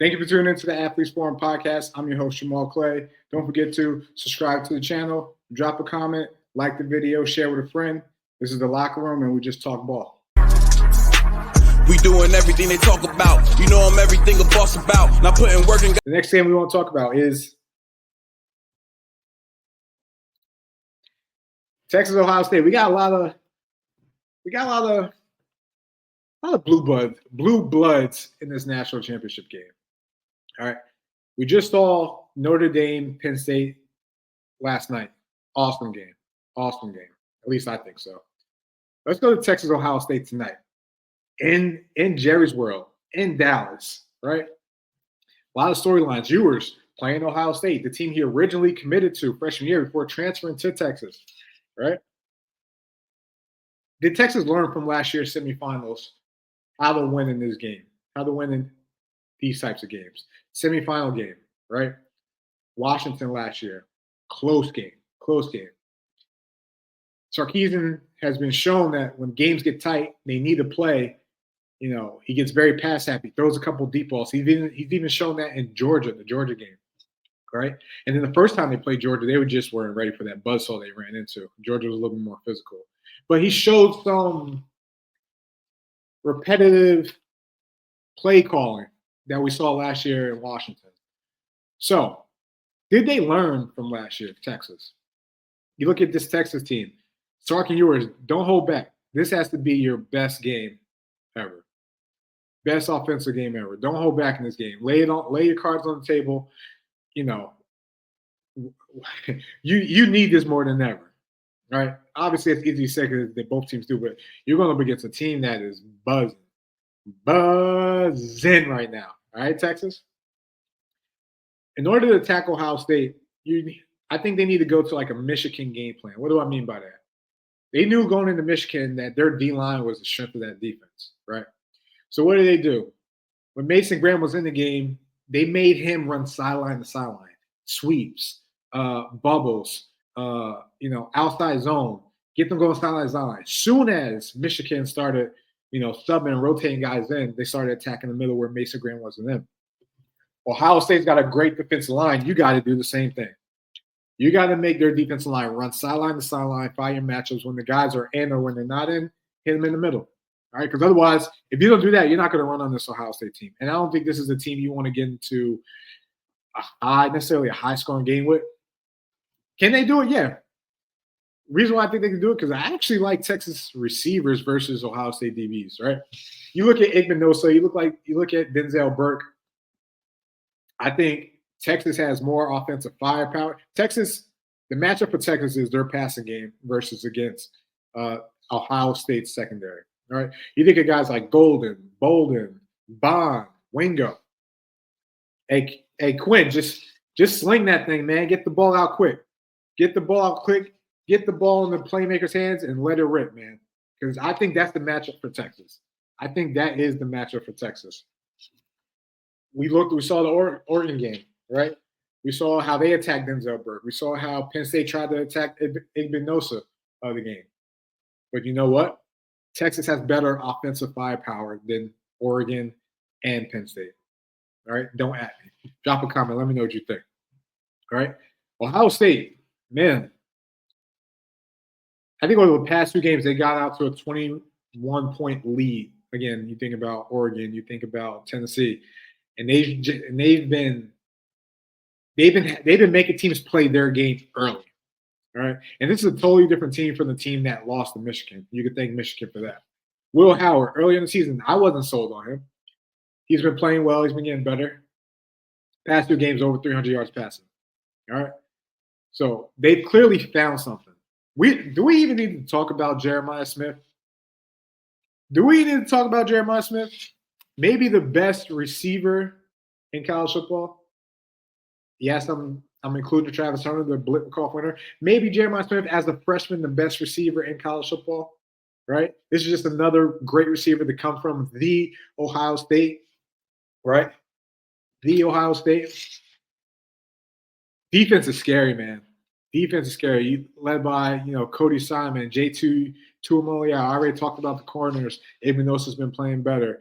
Thank you for tuning into the Athletes Forum podcast. I'm your host, Jamal Clay. Don't forget to subscribe to the channel, drop a comment, like the video, share with a friend. This is the locker room, and we just talk ball. We doing everything they talk about. You know I'm everything a boss about. Not putting work in. The next game we want to talk about is Texas Ohio State. We got a lot of blue bloods in this national championship game. All right. We just saw Notre Dame, Penn State last night. Awesome game. Awesome game. At least I think so. Let's go to Texas Ohio State tonight. In Jerry's world, in Dallas, right? A lot of storylines. Ewers playing Ohio State, the team he originally committed to freshman year before transferring to Texas, right? Did Texas learn from last year's semifinals how to win in this game, how to win in these types of games? Semifinal game, right? Washington last year, close game. Sarkisian has been shown that when games get tight, they need to play. You know, he gets very pass happy, throws a couple deep balls. He's even shown that in Georgia, the Georgia game, right? And then the first time they played Georgia, they just weren't ready for that buzzsaw they ran into. Georgia was a little bit more physical. But he showed some repetitive play calling that we saw last year in Washington. So, did they learn from last year, Texas? You look at this Texas team. Sark and Ewers, don't hold back. This has to be your best game ever. Best offensive game ever. Don't hold back in this game. Lay your cards on the table. You know, you need this more than ever, right? Obviously, it's easy to say because both teams do, but you're going up against a team that is buzzing right now. All right, Texas? In order to tackle Ohio State, I think they need to go to like a Michigan game plan. What do I mean by that? They knew going into Michigan that their D-line was the strength of that defense, right? So what did they do? When Mason Graham was in the game, they made him run sideline to sideline, sweeps, bubbles, outside zone, get them going sideline to sideline. Soon as Michigan started, subbing and rotating guys in, they started attacking the middle where Mason Graham wasn't in. Ohio State's got a great defensive line. You got to do the same thing. You got to make their defensive line run sideline to sideline, find your matchups when the guys are in or when they're not in, hit them in the middle. All right, because otherwise, if you don't do that, you're not going to run on this Ohio State team. And I don't think this is a team you want to get into necessarily a high-scoring game with. Can they do it? Yeah. Reason why I think they can do it, because I actually like Texas receivers versus Ohio State DBs, right? You look at Igminosa, you look at Denzel Burke. I think Texas has more offensive firepower. The matchup for Texas is their passing game versus against Ohio State's secondary. All right. You think of guys like Bolden, Bond, Wingo. Hey, Quinn, just sling that thing, man. Get the ball out quick. Get the ball in the playmaker's hands and let it rip, man. Because I think that's the matchup for Texas. I think that is the matchup for Texas. We saw the Oregon game, right? We saw how they attacked Denzel Burke. We saw how Penn State tried to attack Igminosa of the game. But you know what? Texas has better offensive firepower than Oregon and Penn State. All right? Don't at me. Drop a comment. Let me know what you think. All right? Ohio State, man. I think over the past two games, they got out to a 21-point lead. Again, you think about Oregon, you think about Tennessee. And they've been making teams play their game early, all right? And this is a totally different team from the team that lost to Michigan. You could thank Michigan for that. Will Howard, early in the season, I wasn't sold on him. He's been playing well. He's been getting better. Past two games, over 300 yards passing, all right? So they've clearly found something. Do we even need to talk about Jeremiah Smith? Maybe the best receiver in college football. Yes, I'm including Travis Hunter, the Blitkoff winner. Maybe Jeremiah Smith, as a freshman, the best receiver in college football, right? This is just another great receiver to come from the Ohio State, right? The Ohio State. Defense is scary, man. Defense is scary. Led by, Cody Simon, J2 Tuamoya. I already talked about the corners. Igminosa's been playing better.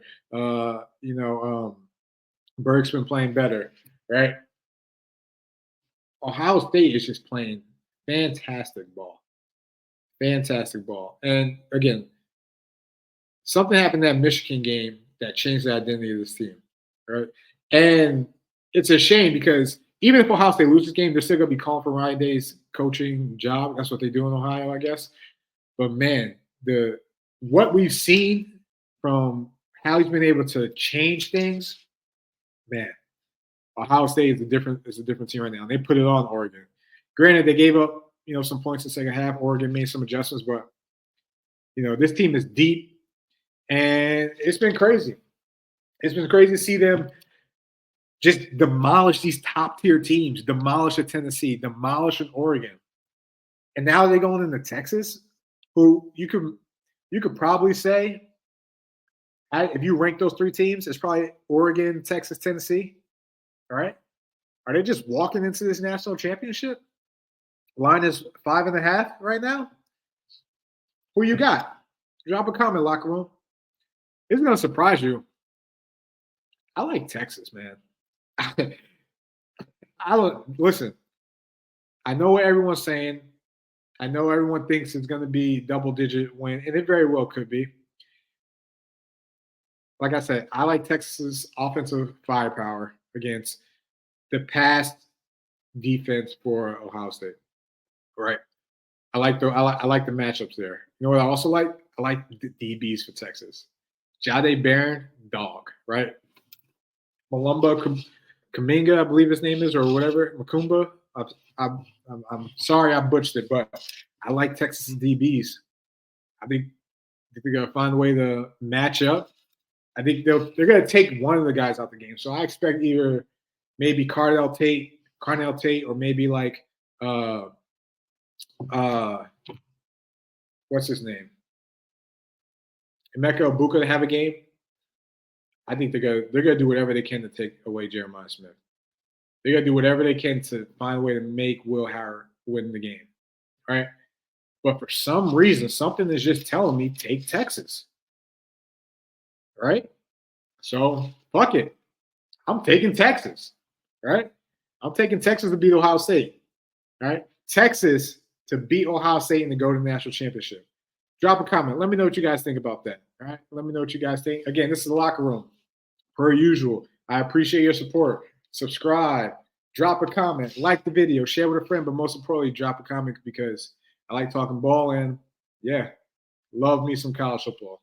Burke's been playing better, right? Ohio State is just playing fantastic ball. Fantastic ball. And again, something happened in that Michigan game that changed the identity of this team, right? And it's a shame because even if Ohio State loses this game, they're still going to be calling for Ryan Day's coaching job. That's what they do in Ohio, I guess. But man, what we've seen from how he's been able to change things, man, Ohio State is a different team right now. And they put it on Oregon. Granted, they gave up some points in the second half. Oregon made some adjustments, but this team is deep, and it's been crazy. It's been crazy to see them just demolish these top tier teams, demolish a Tennessee, demolish an Oregon, and now they're going into Texas, who you could probably say, if you rank those three teams, it's probably Oregon, Texas, Tennessee. All right, are they just walking into this national championship? Line is 5.5 right now. Who you got? Drop a comment, locker room. It's gonna surprise you. I like Texas, man. Listen. I know what everyone's saying. I know everyone thinks it's going to be double-digit win, and it very well could be. Like I said, I like Texas's offensive firepower against the past defense for Ohio State. Right? I like the matchups there. You know what I also like? I like the DBs for Texas. Jade Barron, dog, right? Malumba Kaminga, I believe his name is, or whatever, Makumba. I'm sorry I butchered it, but I like Texas's DBs. I think they're going to find a way to match up. I think they're going to take one of the guys out the game. So I expect either maybe Carnell Tate, or maybe like what's his name? Emeka Ibuka to have a game. I think they're gonna do whatever they can to take away Jeremiah Smith. They're gonna do whatever they can to find a way to make Will Howard win the game. All right. But for some reason, something is just telling me take Texas. All right. So fuck it. I'm taking Texas. All right. I'm taking Texas to beat Ohio State. All right. Texas to beat Ohio State and to go to the national championship. Drop a comment. Let me know what you guys think about that. All right. Let me know what you guys think. Again, this is the locker room. Per usual. I appreciate your support. Subscribe. Drop a comment. Like the video. Share with a friend. But most importantly, drop a comment because I like talking ball and, yeah, love me some college football.